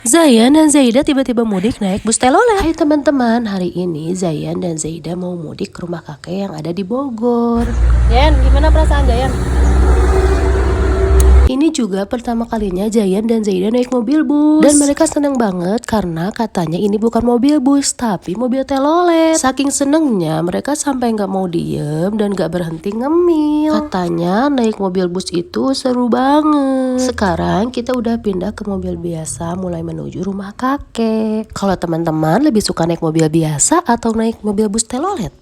Zayan dan Zaida tiba-tiba mudik naik bus telolet. Hai teman-teman, hari ini Zayan dan Zaida mau mudik ke rumah kakek yang ada di Bogor. Yen, gimana perasaan Jayan? Ini juga pertama kalinya Zayan dan Zaida naik mobil bus. Dan mereka seneng banget karena katanya ini bukan mobil bus, tapi mobil telolet. Saking senengnya mereka sampai nggak mau diem dan nggak berhenti ngemil. Katanya naik mobil bus itu seru banget. Sekarang kita udah pindah ke mobil biasa mulai menuju rumah kakek. Kalau teman-teman lebih suka naik mobil biasa atau naik mobil bus telolet?